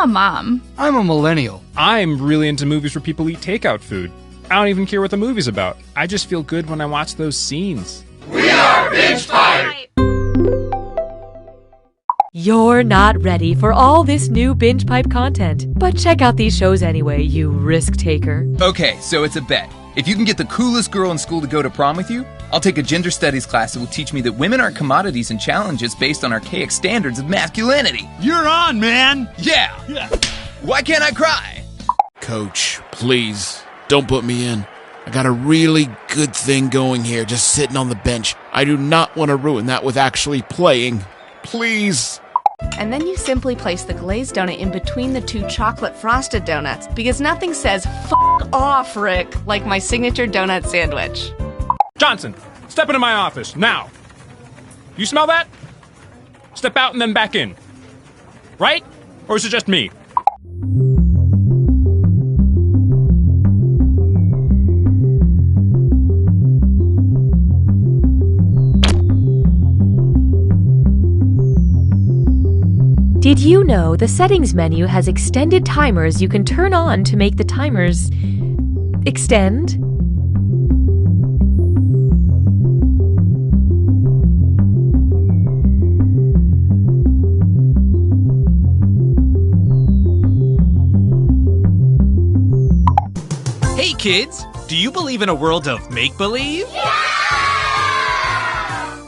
a mom. I'm a millennial. I'm really into movies where people eat takeout food. I don't even care what the movie's about. I just feel good when I watch those scenes. We are Binge Pipe! You're not ready for all this new Binge Pipe content, but check out these shows anyway, you risk taker. Okay, so it's a bet. If you can get the coolest girl in school to go to prom with you, I'll take a gender studies class that will teach me that women aren't commodities and challenges based on archaic standards of masculinity. You're on, man! Yeah! Why can't I cry? Coach, please, don't put me in. I got a really good thing going here, just sitting on the bench. I do not want to ruin that with actually playing. Please. And then you simply place the glazed donut in between the two chocolate frosted donuts, because nothing says "f*** off, Rick" like my signature donut sandwich. Johnson, step into my office, now. You smell that? Step out and then back in. Right? Or is it just me? Did you know the settings menu has extended timers you can turn on to make the timers extend? Hey kids, do you believe in a world of make-believe? Yeah!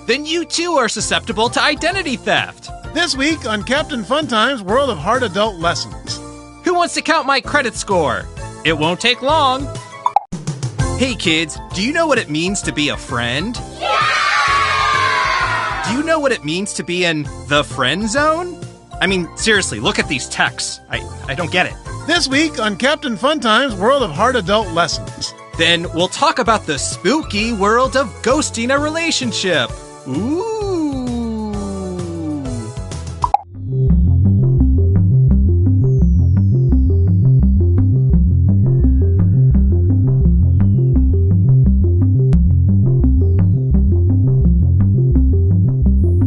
Then you too are susceptible to identity theft. This week on Captain Funtime's World of Hard Adult Lessons. Who wants to count my credit score? It won't take long. Hey kids, do you know what it means to be a friend? Yeah! Do you know what it means to be in the friend zone? I mean, seriously, look at these texts. I don't get it. This week on Captain Funtime's World of Hard Adult Lessons. Then we'll talk about the spooky world of ghosting a relationship. Ooh.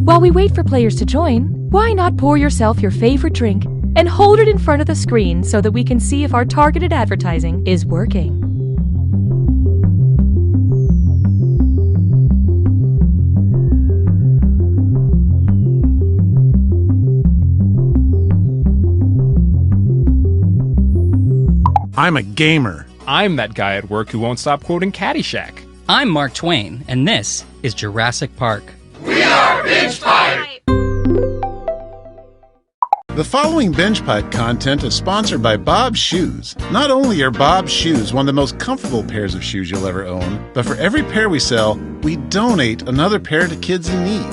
While we wait for players to join, why not pour yourself your favorite drink and hold it in front of the screen so that we can see if our targeted advertising is working? I'm a gamer. I'm that guy at work who won't stop quoting Caddyshack. I'm Mark Twain, and this is Jurassic Park. We are Binge Pipe! The following Binge Pipe content is sponsored by Bob's Shoes. Not only are Bob's Shoes one of the most comfortable pairs of shoes you'll ever own, but for every pair we sell, we donate another pair to kids in need.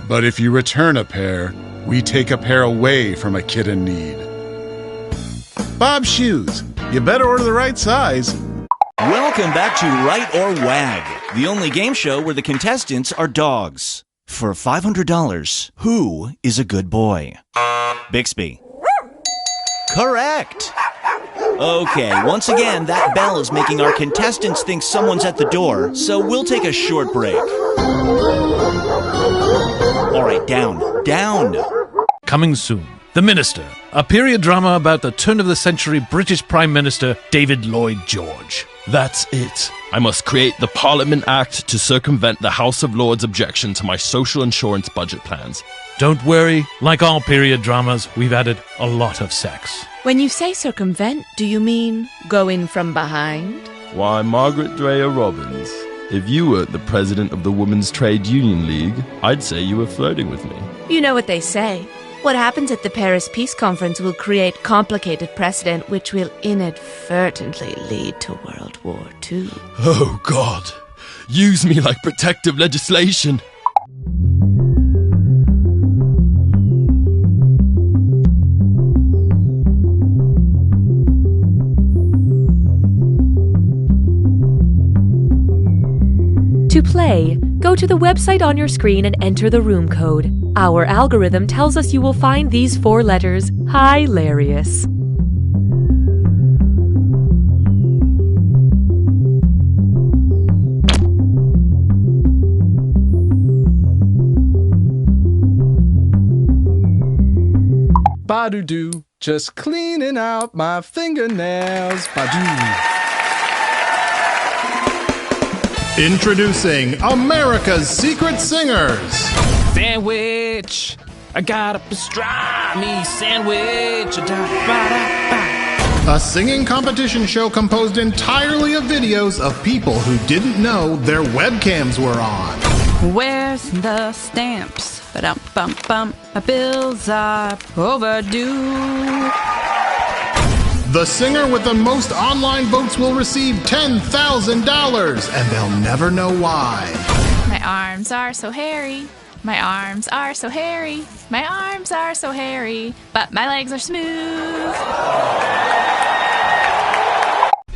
But if you return a pair, we take a pair away from a kid in need. Bob's Shoes. You better order the right size. Welcome back to Right or Wag, the only game show where the contestants are dogs. For $500, who is a good boy? Bixby. Correct. Okay, once again, that bell is making our contestants think someone's at the door, so we'll take a short break. All right, down. Coming soon, The Minister, a period drama about the turn-of-the-century British Prime Minister David Lloyd George. That's it. I must create the Parliament Act to circumvent the House of Lords' objection to my social insurance budget plans. Don't worry, like all period dramas, we've added a lot of sex. When you say circumvent, do you mean go in from behind? Why, Margaret Dreyer Robbins, if you were the president of the Women's Trade Union League, I'd say you were flirting with me. You know what they say. What happens at the Paris Peace Conference will create complicated precedent which will inadvertently lead to World War II. Oh, God. Use me like protective legislation. To play, go to the website on your screen and enter the room code. Our algorithm tells us you will find these 4 letters hilarious. Ba-do-do, Just cleaning out my fingernails. Badoo. Introducing America's Secret Singers. Sandwich. I got a pastrami sandwich. A singing competition show composed entirely of videos of people who didn't know their webcams were on. Where's the stamps? Ba-dum-bum-bum. My bills are overdue. The singer with the most online votes will receive $10,000, and they'll never know why. My arms are so hairy. My arms are so hairy. My arms are so hairy. But my legs are smooth.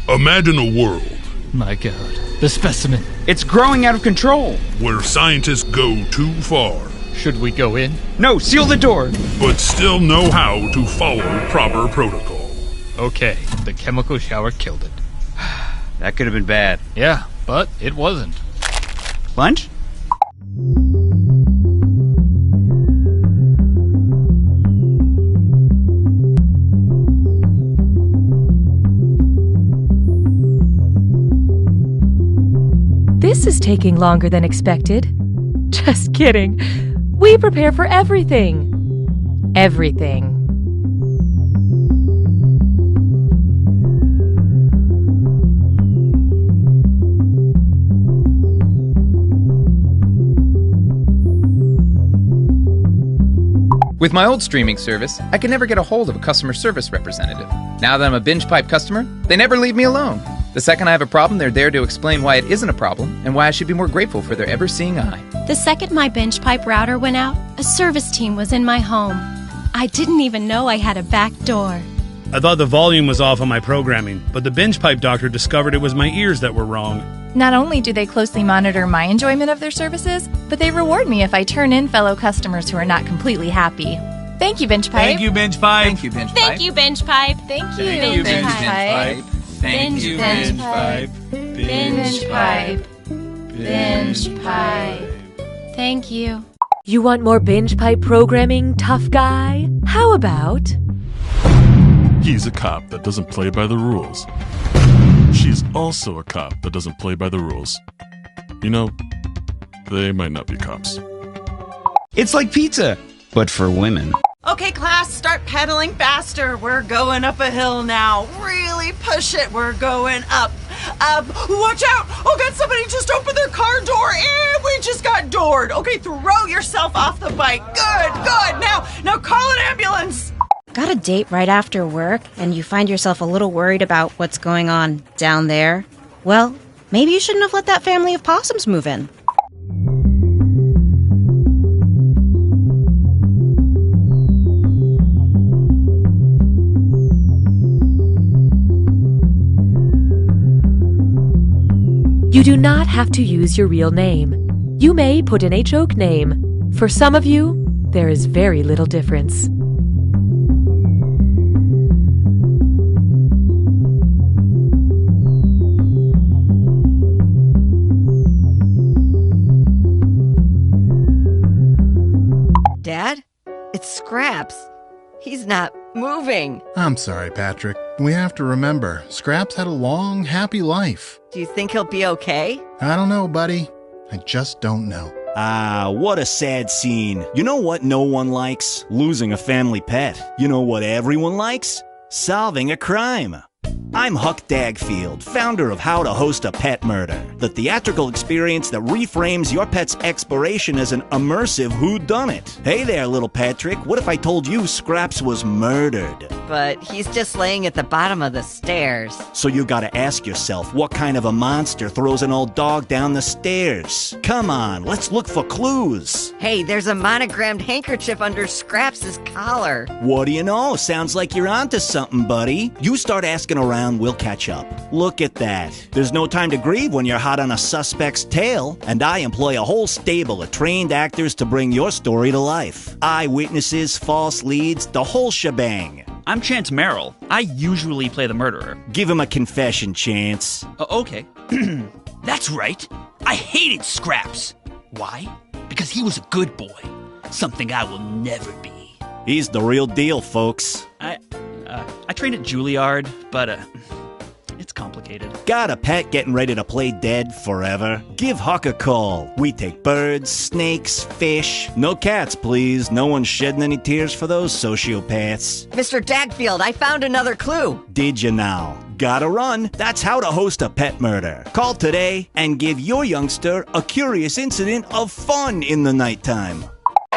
Imagine a world. My God, the specimen. It's growing out of control. Where scientists go too far. Should we go in? No, seal the door. But still know how to follow proper protocol. Okay, the chemical shower killed it. That could have been bad. Yeah, but it wasn't. Lunch? This is taking longer than expected. Just kidding. We prepare for everything. Everything. With my old streaming service, I could never get a hold of a customer service representative. Now that I'm a BingePipe customer, they never leave me alone. The second I have a problem, they're there to explain why it isn't a problem and why I should be more grateful for their ever-seeing eye. The second my BingePipe router went out, a service team was in my home. I didn't even know I had a back door. I thought the volume was off on my programming, but the BingePipe doctor discovered it was my ears that were wrong. Not only do they closely monitor my enjoyment of their services, but they reward me if I turn in fellow customers who are not completely happy. Thank you, BingePipe. Thank you, BingePipe. Thank you, BingePipe. Thank you, BingePipe. Thank you, Thank you, BingePipe. Thank you, BingePipe. BingePipe. BingePipe. Thank you. You want more BingePipe programming, tough guy? How about... He's a cop that doesn't play by the rules. She's also a cop that doesn't play by the rules. You know, they might not be cops. It's like pizza, but for women. Okay, class, start pedaling faster. We're going up a hill now. Really push it. We're going up. Watch out. Oh, God, somebody just opened their car door and we just got doored. Okay, throw yourself off the bike. Good. Now call an ambulance. Got a date right after work and you find yourself a little worried about what's going on down there? Well, maybe you shouldn't have let that family of possums move in. You do not have to use your real name. You may put in a joke name. For some of you, there is very little difference. Dad, it's Scraps. He's not moving. I'm sorry, Patrick. We have to remember, Scraps had a long, happy life. Do you think he'll be okay? I don't know, buddy. I just don't know. Ah, what a sad scene. You know what no one likes? Losing a family pet. You know what everyone likes? Solving a crime. I'm Huck Dagfield, founder of How to Host a Pet Murder, the theatrical experience that reframes your pet's exploration as an immersive whodunit. Hey there, little Patrick, what if I told you Scraps was murdered? But he's just laying at the bottom of the stairs. So you gotta ask yourself, what kind of a monster throws an old dog down the stairs? Come on, let's look for clues. Hey, there's a monogrammed handkerchief under Scraps' collar. What do you know? Sounds like you're onto something, buddy. You start asking around, we'll catch up. Look at that. There's no time to grieve when you're hot on a suspect's tail, and I employ a whole stable of trained actors to bring your story to life. Eyewitnesses, false leads, the whole shebang. I'm Chance Merrill. I usually play the murderer. Give him a confession, Chance. Okay. That's right. I hated Scraps. Why? Because he was a good boy. Something I will never be. He's the real deal, folks. I trained at Juilliard, but it's complicated. Got a pet getting ready to play dead forever? Give Huck a call. We take birds, snakes, fish. No cats, please. No one's shedding any tears for those sociopaths. Mr. Dagfield, I found another clue. Did you now? Gotta run. That's how to host a pet murder. Call today and give your youngster a curious incident of fun in the nighttime.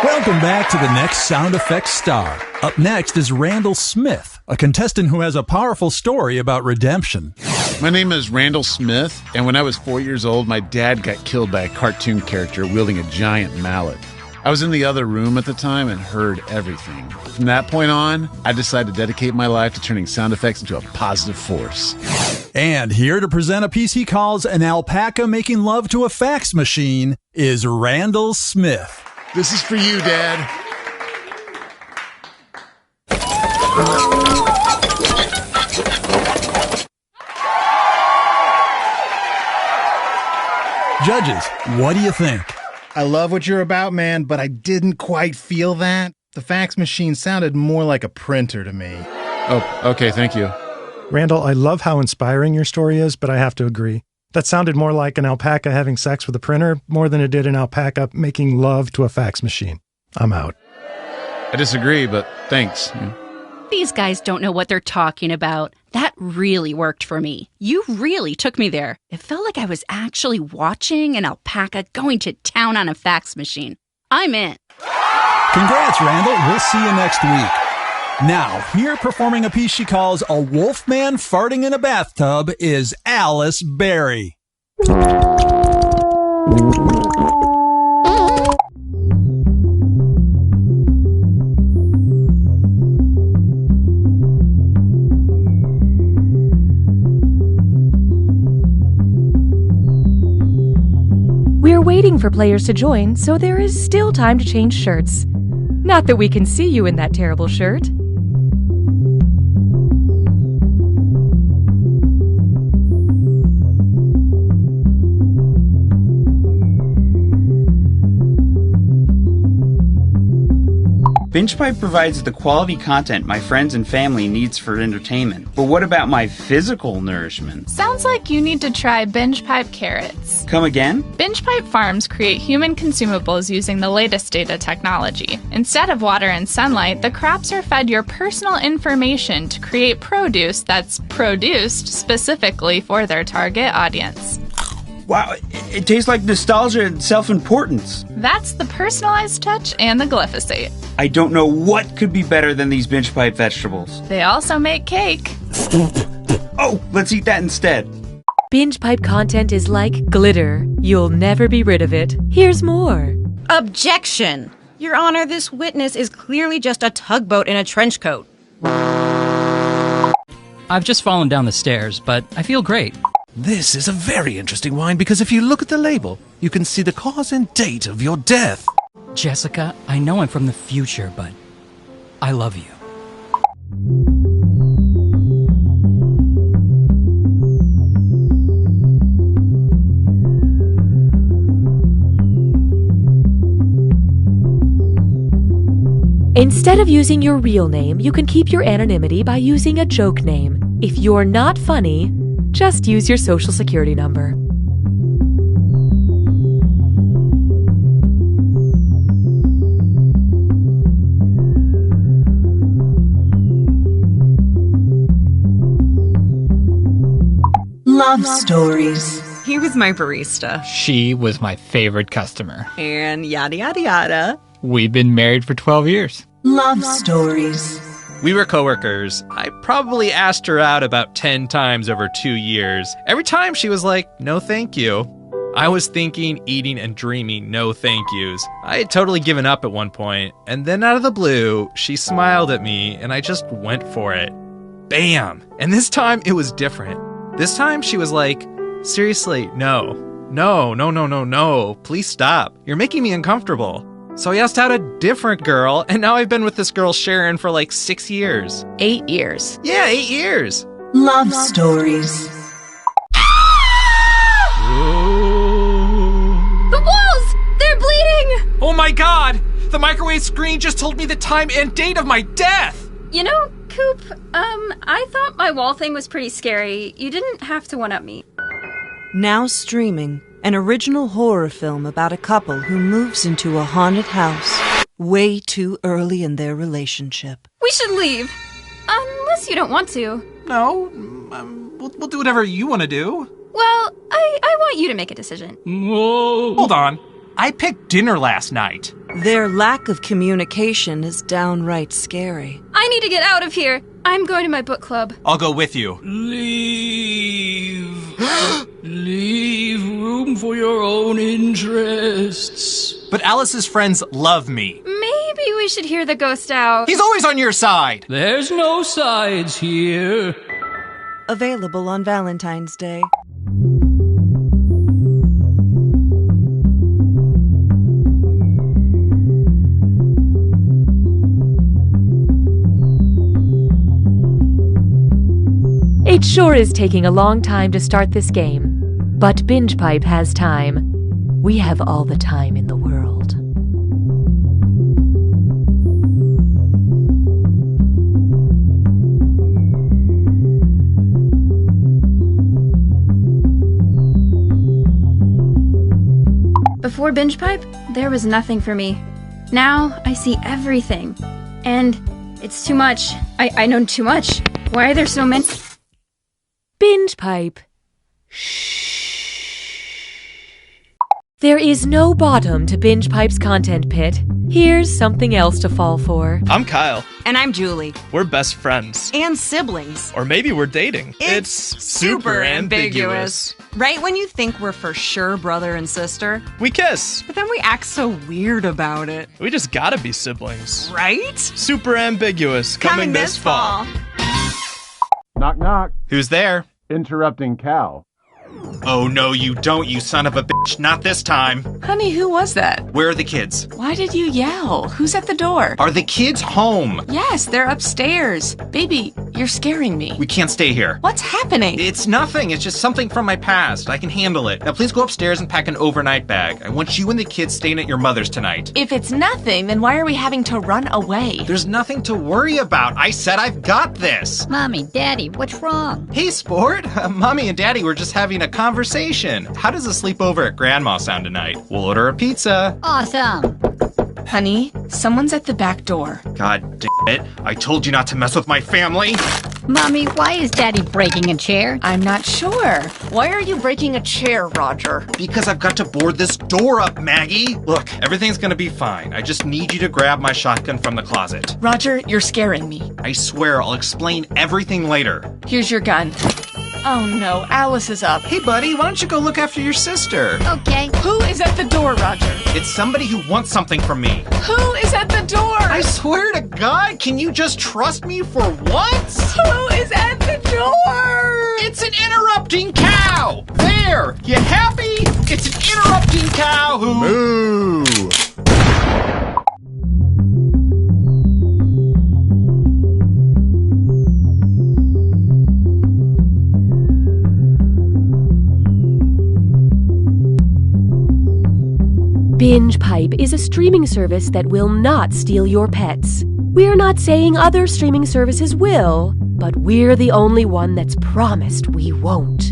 Welcome back to the next Sound Effects star. Up next is Randall Smith, a contestant who has a powerful story about redemption. My name is Randall Smith, and when I was 4 years old, my dad got killed by a cartoon character wielding a giant mallet. I was in the other room at the time and heard everything. From that point on, I decided to dedicate my life to turning sound effects into a positive force. And here to present a piece he calls An Alpaca Making Love to a Fax Machine is Randall Smith. This is for you, Dad. Judges, what do you think? I love what you're about, man, but I didn't quite feel that. The fax machine sounded more like a printer to me. Oh, okay, thank you. Randall, I love how inspiring your story is, but I have to agree. That sounded more like an alpaca having sex with a printer more than it did an alpaca making love to a fax machine. I'm out. I disagree, but thanks. These guys don't know what they're talking about. That really worked for me. You really took me there. It felt like I was actually watching an alpaca going to town on a fax machine. I'm in. Congrats, Randall. We'll see you next week. Now, here performing a piece she calls A Wolfman Farting in a Bathtub is Alice Berry. We're waiting for players to join, so there is still time to change shirts. Not that we can see you in that terrible shirt. BingePipe provides the quality content my friends and family needs for entertainment. But what about my physical nourishment? Sounds like you need to try BingePipe carrots. Come again? BingePipe farms create human consumables using the latest data technology. Instead of water and sunlight, the crops are fed your personal information to create produce that's produced specifically for their target audience. Wow, it tastes like nostalgia and self-importance. That's the personalized touch and the glyphosate. I don't know what could be better than these BingePipe vegetables. They also make cake. Oh, let's eat that instead. BingePipe content is like glitter. You'll never be rid of it. Here's more. Objection! Your Honor, this witness is clearly just a tugboat in a trench coat. I've just fallen down the stairs, but I feel great. This is a very interesting wine because if you look at the label, you can see the cause and date of your death. Jessica, I know I'm from the future, but I love you. Instead of using your real name, you can keep your anonymity by using a joke name. If you're not funny, just use your social security number. Love stories. He was my barista. She was my favorite customer. And yada yada yada. We've been married for 12 years. Love stories. We were coworkers. I probably asked her out about 10 times over 2 years. Every time she was like, no thank you. I was thinking, eating, and dreaming no thank yous. I had totally given up at one point, and then out of the blue, she smiled at me, and I just went for it. Bam! And this time, it was different. This time, she was like, seriously, no. No, please stop. You're making me uncomfortable. So I asked out a different girl, and now I've been with this girl Sharon for like 6 years. 8 years. Yeah, 8 years. Love stories. The walls! They're bleeding! Oh my god! The microwave screen just told me the time and date of my death! You know, Coop, I thought my wall thing was pretty scary. You didn't have to one-up me. Now streaming, an original horror film about a couple who moves into a haunted house way too early in their relationship. We should leave. Unless you don't want to. No, we'll do whatever you want to do. Well, I want you to make a decision. Whoa. Hold on. I picked dinner last night. Their lack of communication is downright scary. I need to get out of here. I'm going to my book club. I'll go with you. Leave. Leave room for your own interests. But Alice's friends love me. Maybe we should hear the ghost out. He's always on your side. There's no sides here. Available on Valentine's Day. It sure is taking a long time to start this game, but Binge Pipe has time. We have all the time in the world. Before Binge Pipe, there was nothing for me. Now I see everything. And it's too much. I know too much. Why are there so many? Binge Pipe. There is no bottom to Binge Pipe's content pit. Here's something else to fall for. I'm Kyle. And I'm Julie. We're best friends. And siblings. Or maybe we're dating. It's super ambiguous. Right when you think we're for sure brother and sister, we kiss. But then we act so weird about it. We just gotta be siblings. Right? Super ambiguous. Coming this fall. Knock, knock. Who's there? Interrupting cow. Oh, no, you don't, you son of a bitch. Not this time. Honey, who was that? Where are the kids? Why did you yell? Who's at the door? Are the kids home? Yes, they're upstairs. Baby, you're scaring me. We can't stay here. What's happening? It's nothing. It's just something from my past. I can handle it. Now, please go upstairs and pack an overnight bag. I want you and the kids staying at your mother's tonight. If it's nothing, then why are we having to run away? There's nothing to worry about. I said I've got this. Mommy, Daddy, what's wrong? Hey, sport. Mommy and Daddy were just having a conversation. How does a sleepover at Grandma sound tonight? We'll order a pizza. Awesome. Honey, someone's at the back door. God damn it. I told you not to mess with my family. Mommy, why is Daddy breaking a chair? I'm not sure. Why are you breaking a chair, Roger? Because I've got to board this door up, Maggie. Look, everything's gonna be fine. I just need you to grab my shotgun from the closet. Roger, you're scaring me. I swear I'll explain everything later. Here's your gun. Oh no, Alice is up. Hey buddy, why don't you go look after your sister? Okay. Who is at the door, Roger? It's somebody who wants something from me. Who is at the door? I swear to God, can you just trust me for once? Who is at the door? It's an interrupting cow! There! You happy? It's an interrupting cow who... Moo! Binge Pipe is a streaming service that will not steal your pets. We're not saying other streaming services will, but we're the only one that's promised we won't.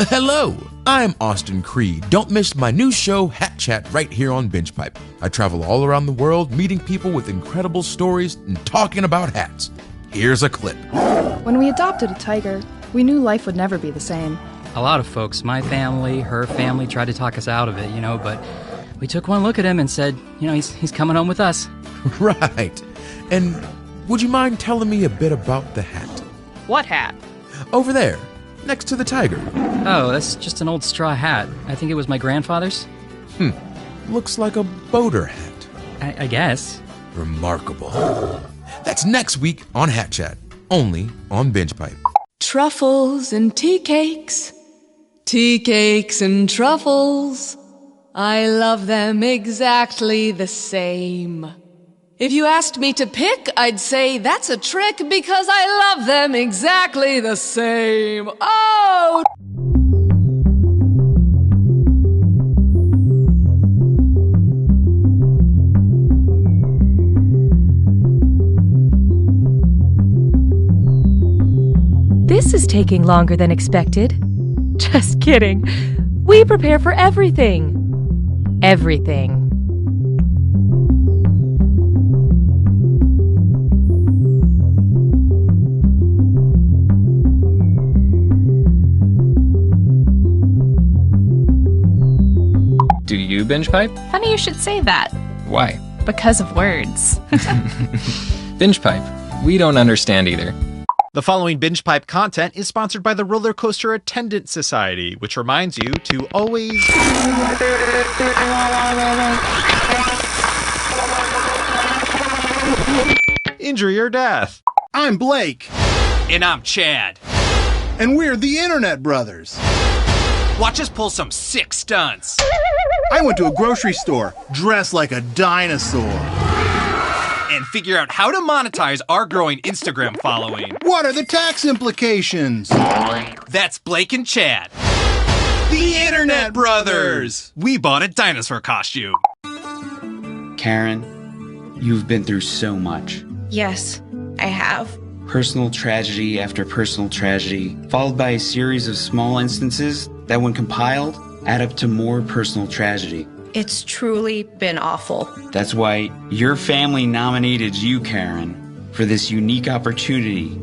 Hello, I'm Austin Creed. Don't miss my new show, Hat Chat, right here on Binge Pipe. I travel all around the world, meeting people with incredible stories and talking about hats. Here's a clip. When we adopted a tiger, we knew life would never be the same. A lot of folks, my family, her family, tried to talk us out of it, but we took one look at him and said, he's coming home with us. Right. And would you mind telling me a bit about the hat? What hat? Over there, next to the tiger. Oh, that's just an old straw hat. I think it was my grandfather's. Looks like a boater hat. I guess. Remarkable. That's next week on Hat Chat, only on Binge Pipe. Truffles and tea cakes and truffles. I love them exactly the same. If you asked me to pick, I'd say that's a trick because I love them exactly the same. Oh! This is taking longer than expected. Just kidding. We prepare for everything. Everything. Do you binge pipe? Funny you should say that. Why? Because of words. Binge pipe. We don't understand either. The following Binge Pipe content is sponsored by the Roller Coaster Attendant Society, which reminds you to always injury or death. I'm Blake. And I'm Chad. And we're the Internet Brothers. Watch us pull some sick stunts. I went to a grocery store dressed like a dinosaur. And figure out how to monetize our growing Instagram following. What are the tax implications? That's Blake and Chad. The Internet Brothers! We bought a dinosaur costume. Karen, you've been through so much. Yes, I have. Personal tragedy after personal tragedy, followed by a series of small instances that, when compiled, add up to more personal tragedy. It's truly been awful. That's why your family nominated you, Karen, for this unique opportunity.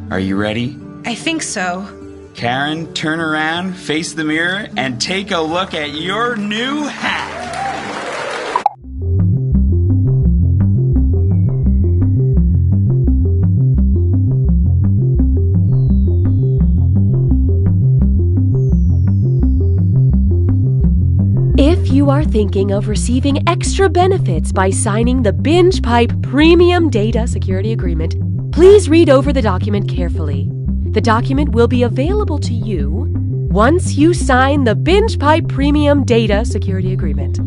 Are you ready? I think so. Karen, turn around, face the mirror, and take a look at your new hat. If you are thinking of receiving extra benefits by signing the Binge Pipe Premium Data Security Agreement, please read over the document carefully. The document will be available to you once you sign the Binge Pipe Premium Data Security Agreement.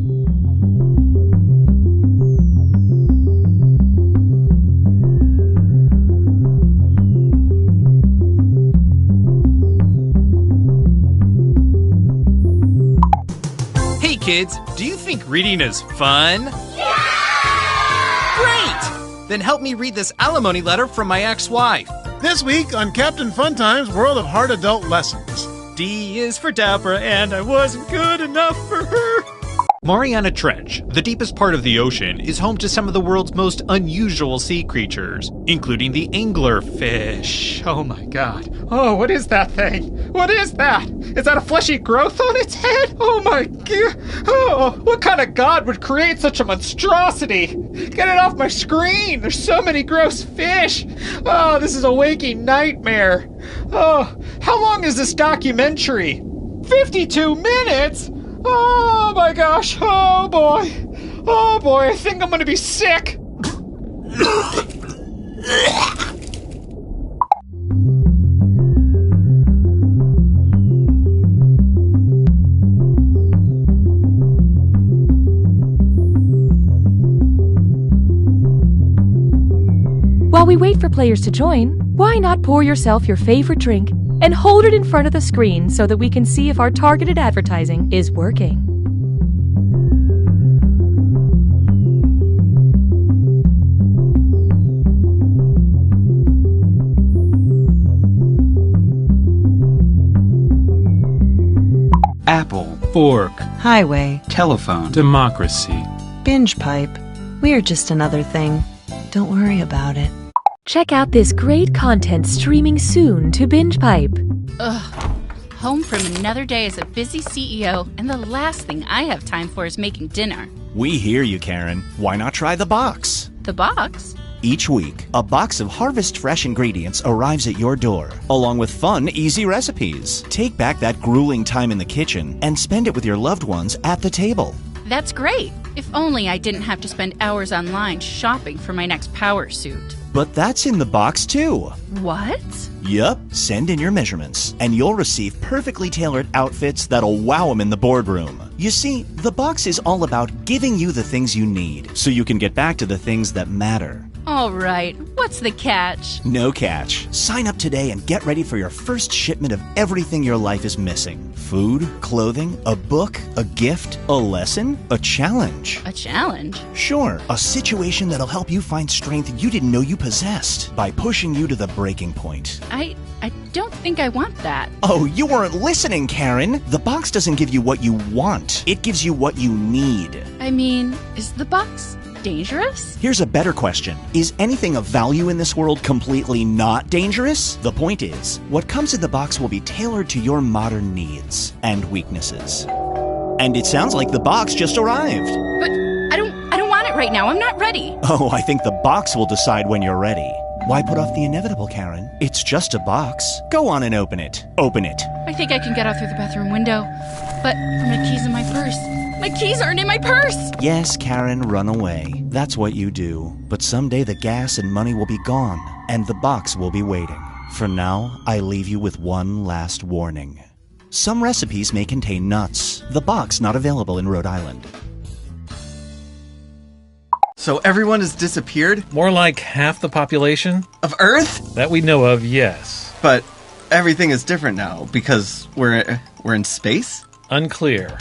Hey kids, do you think reading is fun? Yeah! Great! Then help me read this alimony letter from my ex-wife. This week on Captain Funtime's World of Hard Adult Lessons. D is for Deborah, and I wasn't good enough for her. Mariana Trench, the deepest part of the ocean, is home to some of the world's most unusual sea creatures, including the anglerfish. Oh my god. Oh, what is that thing? What is that? Is that a fleshy growth on its head? Oh my god. Oh, what kind of god would create such a monstrosity? Get it off my screen. There's so many gross fish. Oh, this is a waking nightmare. Oh, how long is this documentary? 52 minutes? Oh my gosh, oh boy, I think I'm gonna be sick. While we wait for players to join, why not pour yourself your favorite drink and hold it in front of the screen so that we can see if our targeted advertising is working. Apple, Fork, Highway, telephone, democracy, Binge Pipe. We're just another thing. Don't worry about it. Check out this great content streaming soon to Binge Pipe. Ugh. Home from another day as a busy CEO, and the last thing I have time for is making dinner. We hear you, Karen. Why not try the box? The box? Each week, a box of Harvest Fresh ingredients arrives at your door, along with fun, easy recipes. Take back that grueling time in the kitchen and spend it with your loved ones at the table. That's great. If only I didn't have to spend hours online shopping for my next power suit. But that's in the box too. What? Yup, send in your measurements, and you'll receive perfectly tailored outfits that'll wow them in the boardroom. You see, the box is all about giving you the things you need, so you can get back to the things that matter. All right, what's the catch? No catch. Sign up today and get ready for your first shipment of everything your life is missing. Food, clothing, a book, a gift, a lesson, a challenge. A challenge? Sure, a situation that'll help you find strength you didn't know you possessed by pushing you to the breaking point. I don't think I want that. Oh, you weren't listening, Karen. The box doesn't give you what you want. It gives you what you need. I mean, is the box dangerous? Here's a better question. Is anything of value in this world completely not dangerous? The point is, what comes in the box will be tailored to your modern needs and weaknesses. And it sounds like the box just arrived. But I don't want it right now. I'm not ready. Oh, I think the box will decide when you're ready. Why put off the inevitable, Karen? It's just a box. Go on and open it. Open it. I think I can get out through the bathroom window. But my keys in my purse. My keys aren't in my purse! Yes, Karen, run away. That's what you do. But someday the gas and money will be gone, and the box will be waiting. For now, I leave you with one last warning. Some recipes may contain nuts. The box not available in Rhode Island. So everyone has disappeared? More like half the population? Of Earth? That we know of, yes. But everything is different now because we're in space? Unclear.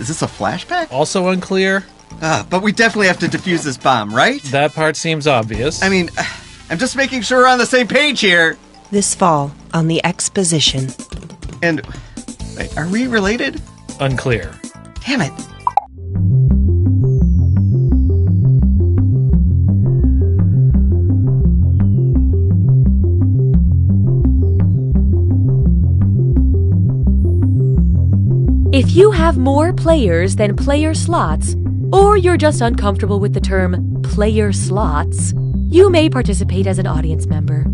Is this a flashback? Also unclear. But we definitely have to defuse this bomb, right? That part seems obvious. I mean, I'm just making sure we're on the same page here. This fall on the Exposition. And, wait, are we related? Unclear. Damn it. If you have more players than player slots, or you're just uncomfortable with the term player slots, you may participate as an audience member.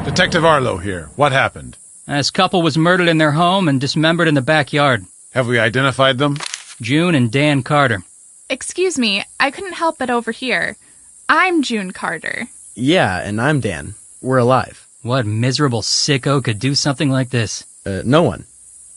Detective Arlo here. What happened? This couple was murdered in their home and dismembered in the backyard. Have we identified them? June and Dan Carter. Excuse me, I couldn't help but overhear. I'm June Carter. Yeah, and I'm Dan. We're alive. What miserable sicko could do something like this? No one.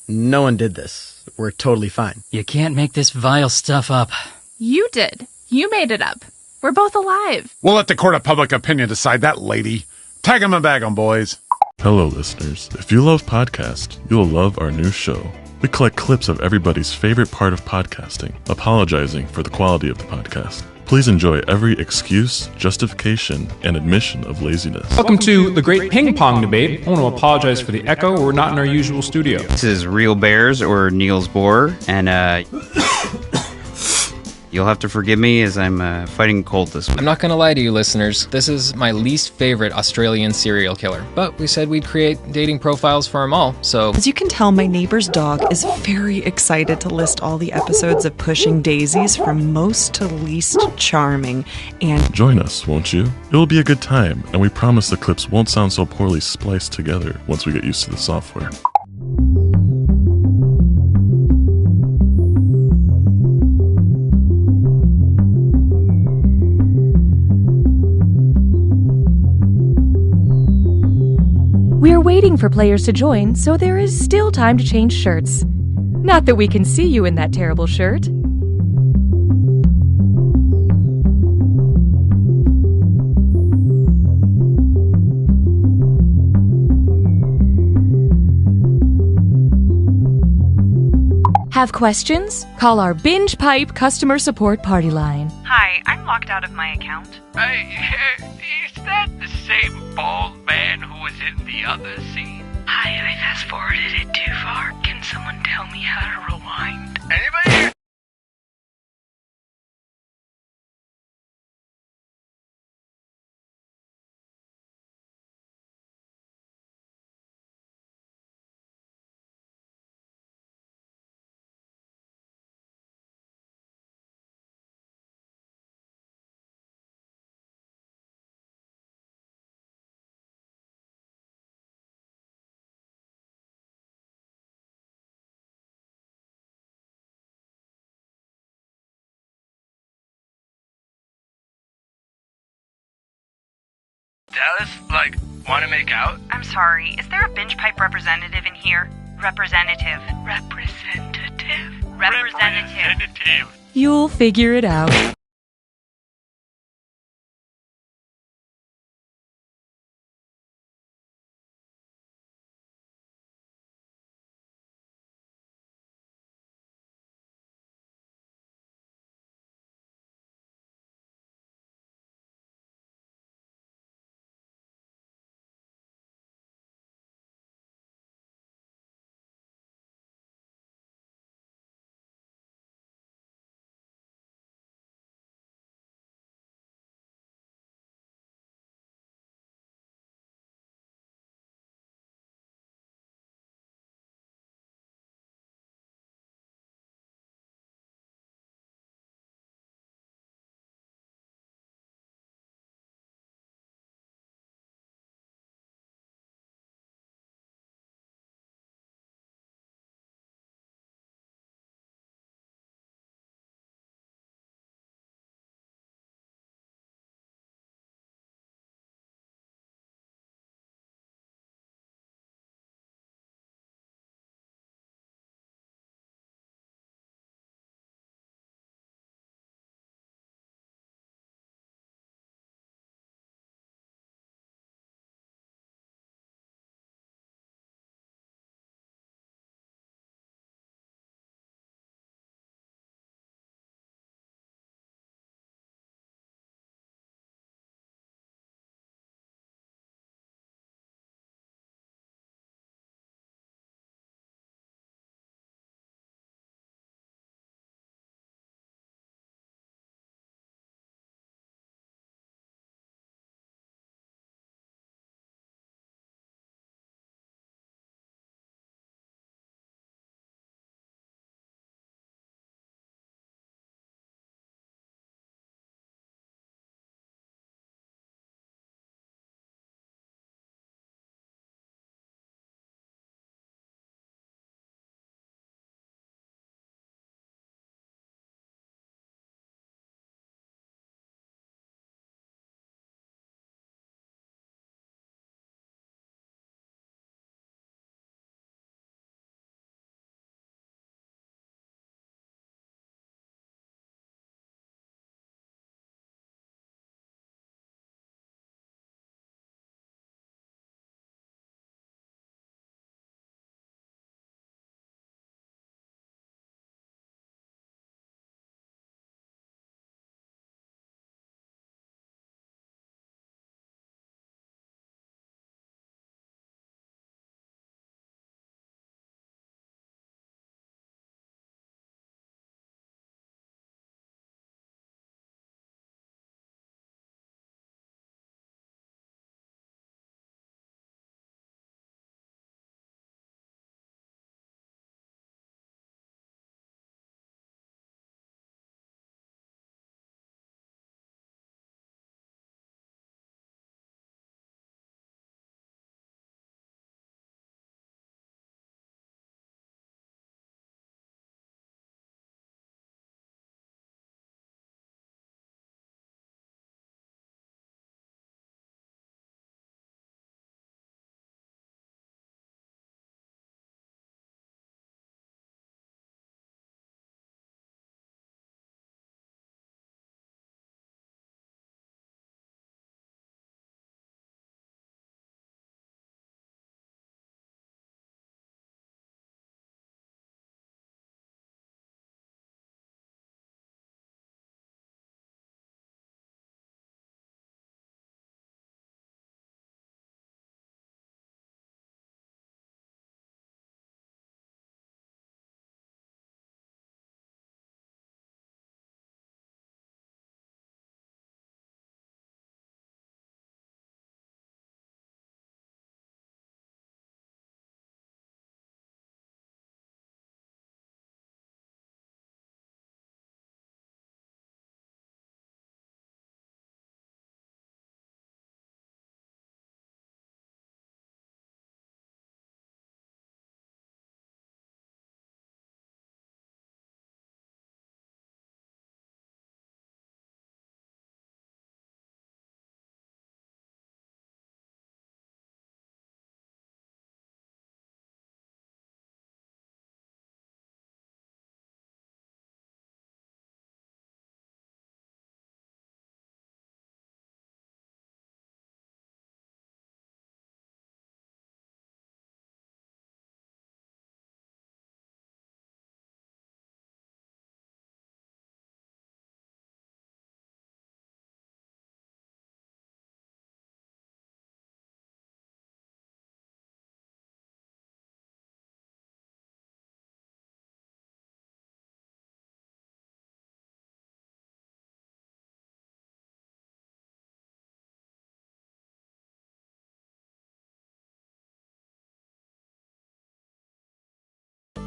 No one did this. We're totally fine. You can't make this vile stuff up. You did. You made it up. We're both alive. We'll let the court of public opinion decide that, lady. Tag 'em and bag 'em, boys. Hello, listeners. If you love podcasts, you'll love our new show. We collect clips of everybody's favorite part of podcasting, apologizing for the quality of the podcast. Please enjoy every excuse, justification, and admission of laziness. Welcome to the Great Ping Pong Debate. I want to apologize for the echo. We're not in our usual studio. This is Real Bears or Niels Bohr, and you'll have to forgive me as I'm fighting a cold this week. I'm not going to lie to you, listeners. This is my least favorite Australian serial killer. But we said we'd create dating profiles for them all, so... As you can tell, my neighbor's dog is very excited to list all the episodes of Pushing Daisies from most to least charming, and... Join us, won't you? It'll be a good time, and we promise the clips won't sound so poorly spliced together once we get used to the software. We're waiting for players to join, so there is still time to change shirts. Not that we can see you in that terrible shirt. Have questions? Call our Binge Pipe customer support party line. Hi, I'm locked out of my account. Is that the same bald man who was in the other scene? Hi, I fast-forwarded it too far. Can someone tell me how to rewind? Anybody? Dallas, like, wanna make out? I'm sorry, is there a binge pipe representative in here? Representative. Representative. You'll figure it out.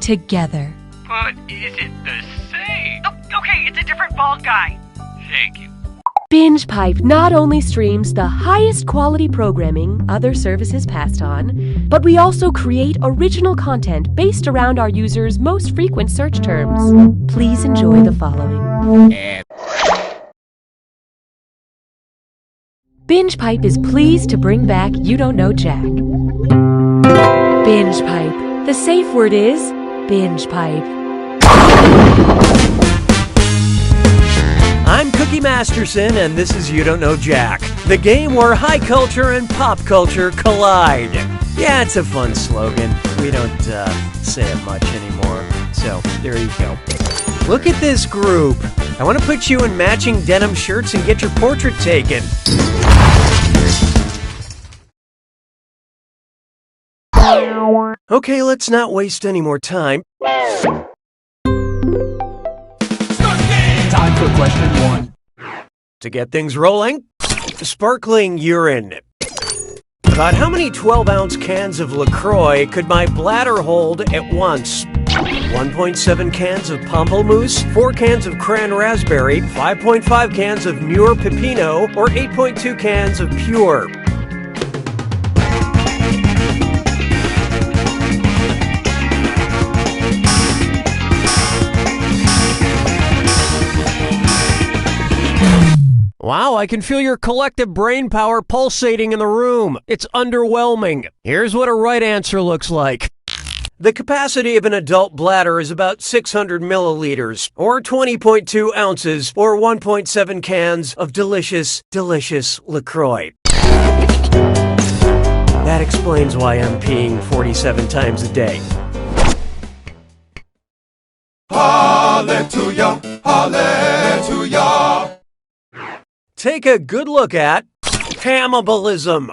together. But is it the same? Oh, okay, it's a different bald guy. Thank you. BingePipe not only streams the highest quality programming other services passed on, but we also create original content based around our users' most frequent search terms. Please enjoy the following. BingePipe is pleased to bring back You Don't Know Jack. BingePipe. The safe word is BingePipe. I'm Cookie Masterson, and this is You Don't Know Jack, the game where high culture and pop culture collide. Yeah, it's a fun slogan. We don't say it much anymore, so there you go. Look at this group. I want to put you in matching denim shirts and get your portrait taken. Okay, let's not waste any more time. Time for question 1. To get things rolling, sparkling urine. About how many 12-ounce cans of LaCroix could my bladder hold at once? 1.7 cans of Pamplemousse, 4 cans of Cran Raspberry, 5.5 cans of Muir Pepino, or 8.2 cans of Pure? Wow, I can feel your collective brain power pulsating in the room. It's underwhelming. Here's what a right answer looks like. The capacity of an adult bladder is about 600 milliliters, or 20.2 ounces, or 1.7 cans of delicious, delicious LaCroix. That explains why I'm peeing 47 times a day. Hallelujah, hallelujah. Take a good look at cannibalism.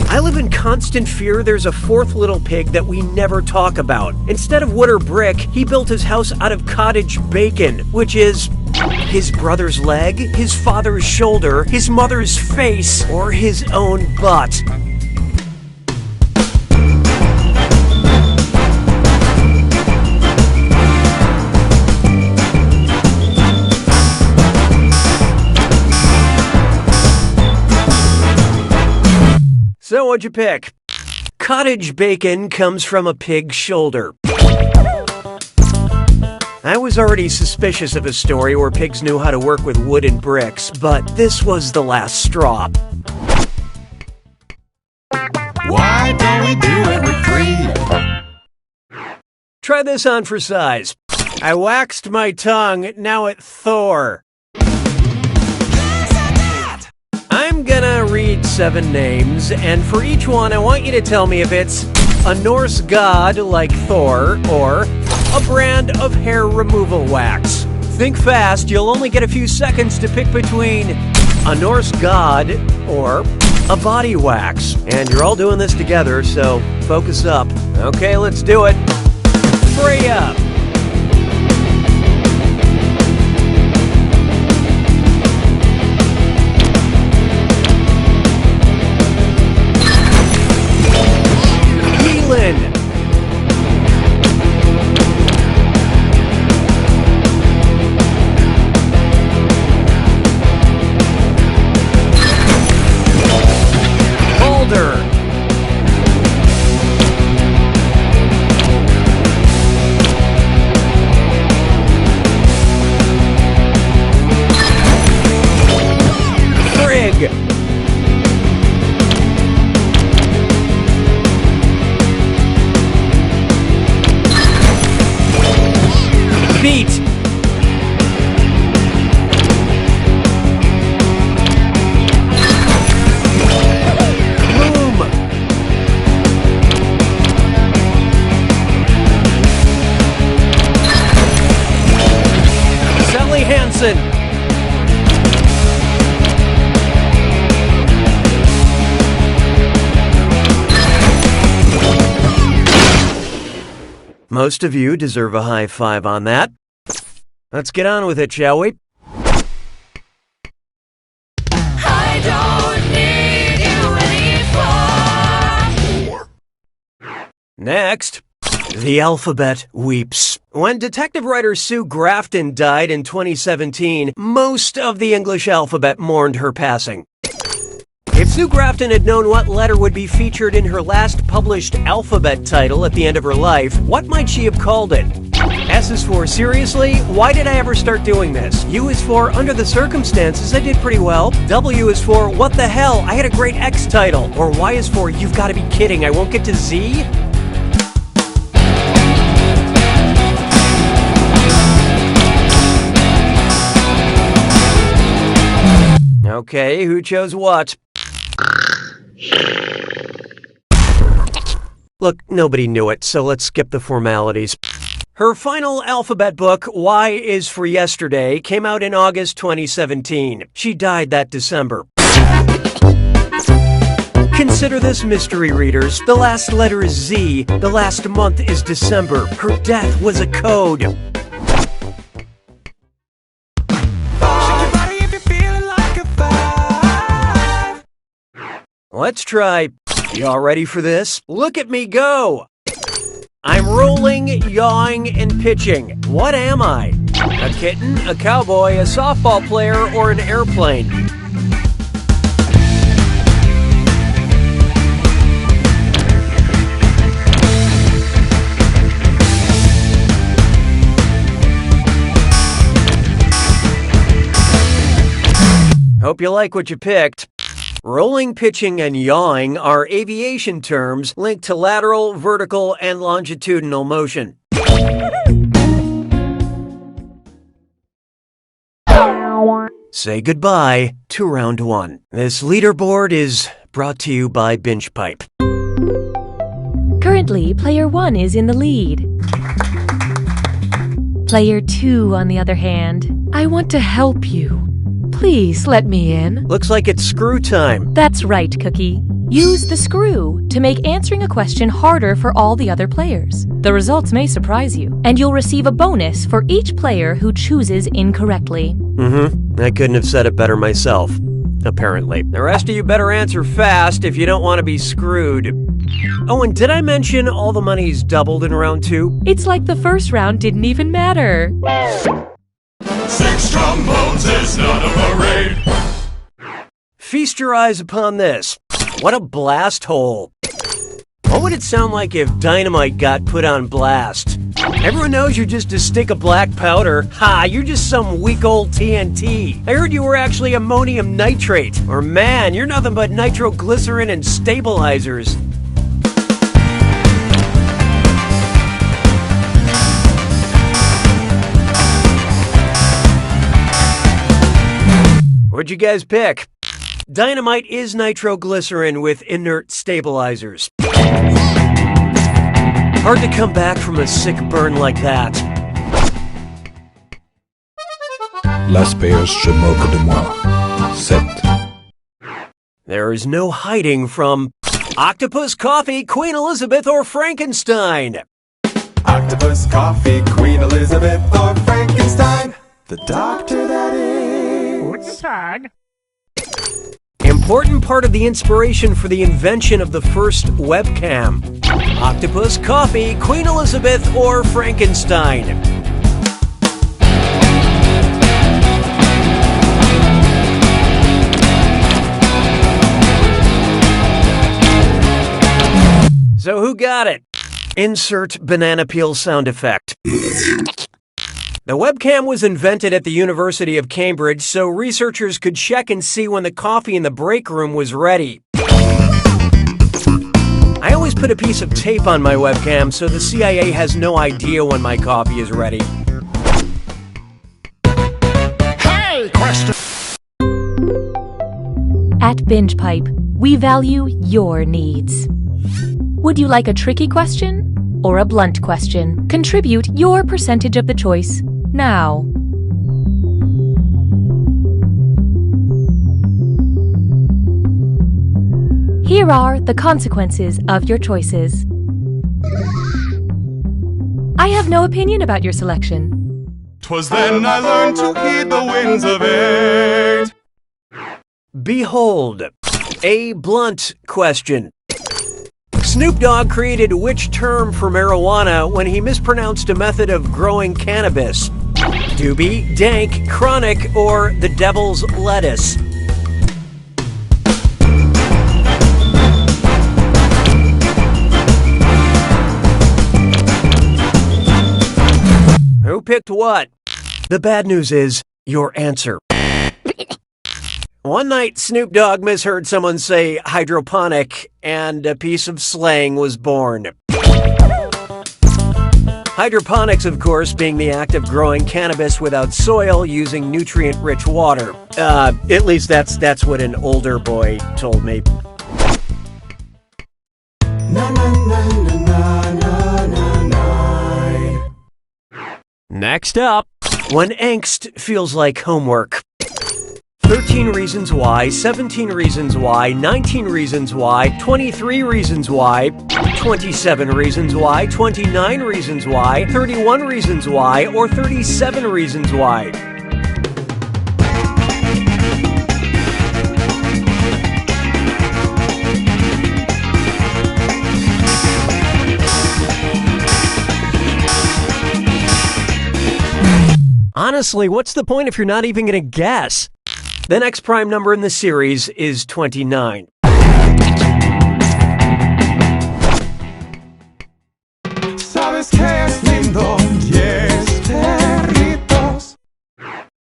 I live in constant fear there's a fourth little pig that we never talk about. Instead of wood or brick, he built his house out of cottage bacon, which is his brother's leg, his father's shoulder, his mother's face, or his own butt. So what'd you pick? Cottage bacon comes from a pig's shoulder. I was already suspicious of a story where pigs knew how to work with wood and bricks, but this was the last straw. Why don't we do it with 3? Try this on for size. I waxed my tongue, now at Thor. I'm gonna read 7 names, and for each one I want you to tell me if it's a Norse god like Thor, or a brand of hair removal wax. Think fast, you'll only get a few seconds to pick between a Norse god or a body wax. And you're all doing this together, so focus up. Okay, let's do it. Freya. Beat. Loom. Sally Hansen. Most of you deserve a high five on that. Let's get on with it, shall we? I don't need you anymore. Next, The alphabet weeps. When detective writer Sue Grafton died in 2017, most of the English alphabet mourned her passing. If Sue Grafton had known what letter would be featured in her last published alphabet title at the end of her life, what might she have called it? S is for seriously, why did I ever start doing this? U is for under the circumstances, I did pretty well. W is for what the hell, I had a great X title. Or Y is for you've got to be kidding, I won't get to Z? Okay, who chose what? Look, nobody knew it, so let's skip the formalities. Her final alphabet book, Y is for Yesterday, came out in August 2017. She died that December. Consider this, mystery readers. The last letter is Z. The last month is December. Her death was a code. Let's try. Y'all ready for this? Look at me go! I'm rolling, yawing, and pitching. What am I? A kitten, a cowboy, a softball player, or an airplane? Hope you like what you picked. Rolling, pitching, and yawing are aviation terms linked to lateral, vertical, and longitudinal motion. Say goodbye to round one. This leaderboard is brought to you by Binge Pipe. Currently, player 1 is in the lead. Player 2, on the other hand, I want to help you. Please let me in. Looks like it's screw time. That's right, Cookie. Use the screw to make answering a question harder for all the other players. The results may surprise you, and you'll receive a bonus for each player who chooses incorrectly. I couldn't have said it better myself. Apparently. The rest of you better answer fast if you don't want to be screwed. Oh, and did I mention all the money's doubled in round 2? It's like the first round didn't even matter. 6 trombones is not a parade. Feast your eyes upon this. What a blast hole. What would it sound like if dynamite got put on blast? Everyone knows you're just a stick of black powder. Ha, you're just some weak old TNT. I heard you were actually ammonium nitrate. Or man, you're nothing but nitroglycerin and stabilizers. What'd you guys pick? Dynamite is nitroglycerin with inert stabilizers. Hard to come back from a sick burn like that. Las Peas se moquent de moi. 7. There is no hiding from Octopus, Coffee, Queen Elizabeth, or Frankenstein. Octopus, coffee, Queen Elizabeth, or Frankenstein. The doctor that is. Important part of the inspiration for the invention of the first webcam. Octopus, Coffee, Queen Elizabeth, or Frankenstein. So who got it? Insert banana peel sound effect. The webcam was invented at the University of Cambridge so researchers could check and see when the coffee in the break room was ready. I always put a piece of tape on my webcam so the CIA has no idea when my coffee is ready. Hey, question. At Binge Pipe, we value your needs. Would you like a tricky question or a blunt question? Contribute your percentage of the choice now. Here are the consequences of your choices. I have no opinion about your selection. 'Twas then I learned to heed the winds of eight. Behold, a blunt question. Snoop Dogg created which term for marijuana when he mispronounced a method of growing cannabis? Doobie, dank, chronic, or the devil's lettuce? Who picked what? The bad news is your answer. One night, Snoop Dogg misheard someone say hydroponic, and a piece of slang was born. Hydroponics, of course, being the act of growing cannabis without soil using nutrient-rich water. At least that's what an older boy told me. Next up, when angst feels like homework. 13 reasons why, 17 reasons why, 19 reasons why, 23 reasons why, 27 reasons why, 29 reasons why, 31 reasons why, or 37 reasons why. Honestly, what's the point if you're not even going to guess? The next prime number in the series is 29.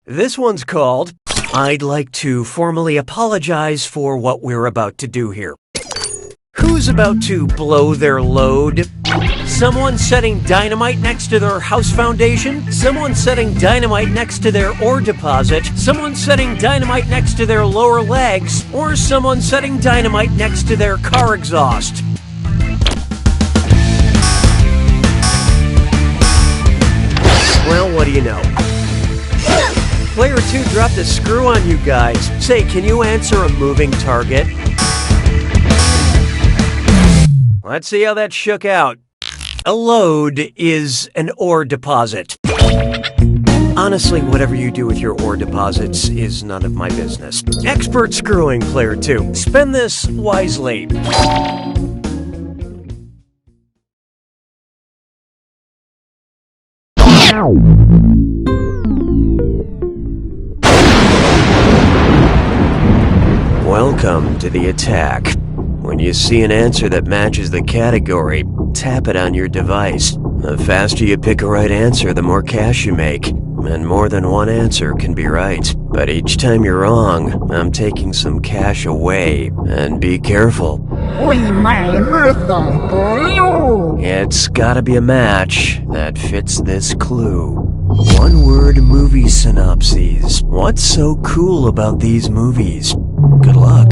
This one's called, I'd like to formally apologize for what we're about to do here. Who's about to blow their load? Someone setting dynamite next to their house foundation? Someone setting dynamite next to their ore deposit? Someone setting dynamite next to their lower legs? Or someone setting dynamite next to their car exhaust? Well, what do you know? Player 2 dropped a screw on you guys. Say, can you answer a moving target? Let's see how that shook out. A load is an ore deposit. Honestly, whatever you do with your ore deposits is none of my business. Expert screwing, Player 2. Spend this wisely. Welcome to the attack. When you see an answer that matches the category, tap it on your device. The faster you pick a right answer, the more cash you make. And more than one answer can be right. But each time you're wrong, I'm taking some cash away. And be careful. It's gotta be a match that fits this clue. One-word movie synopses. What's so cool about these movies? Good luck.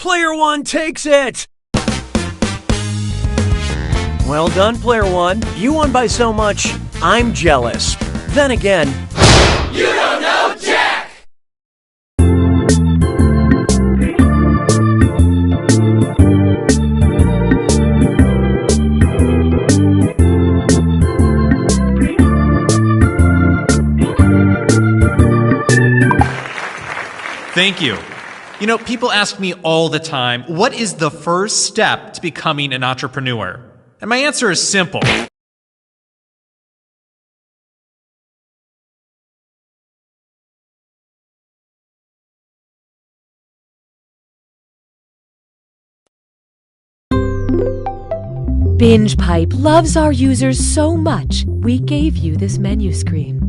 Player one takes it! Well done, Player one. You won by so much, I'm jealous. Then again, You don't know Jack! Thank you. You know, people ask me all the time, what is the first step to becoming an entrepreneur? And my answer is simple. BingePipe loves our users so much, we gave you this menu screen.